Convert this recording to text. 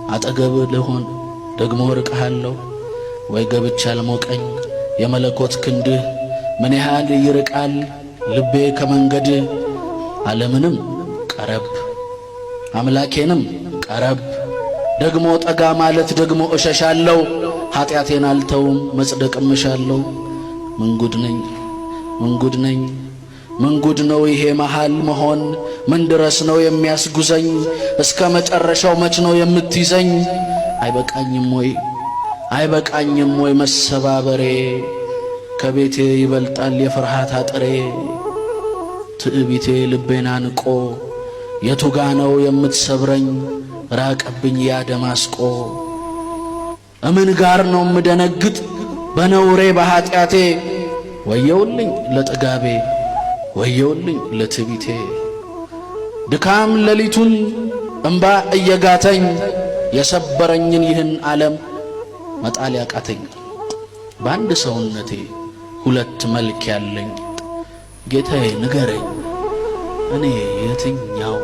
አጠገብ ልሆን ደግሞ ርቀሃለሁ ወይ ገብቻ አልሞቀኝ የመለኮት ክንድህ ምን ያህል ይርቃል ልቤ ከመንገድ ዓለምንም ቀረብ አምላኬንም ቀረብ ደግሞ ጠጋ ማለት ደግሞ እሸሻለሁ ኃጢአቴን አልተውም መጽደቅም እሻለሁ ምንጉድ ነኝ ምንጉድ ነው ይሄ መሃል መሆን ምን ድረስ ነው የሚያስጉዘኝ እስከ መጨረሻው መች ነው የምትይዘኝ አይበቃኝም ወይ መሰባበሬ ከቤቴ ይበልጣል የፍርሃት አጥሬ ትዕቢቴ ልቤን አንቆ የቱጋ ነው የምትሰብረኝ ራቀብኝ ያ ደማስቆ እምን ጋር ነው ምደነግጥ በነውሬ በኃጢአቴ ወየውልኝ ለጥጋቤ ወየውልኝ ለትዕቢቴ ድካም ሌሊቱን እንባ እየጋተኝ የሰበረኝን ይህን ዓለም መጣል ያቃተኝ በአንድ ሰውነቴ ሁለት መልክ ያለኝ ጌታዬ ንገረኝ እኔ የትኛው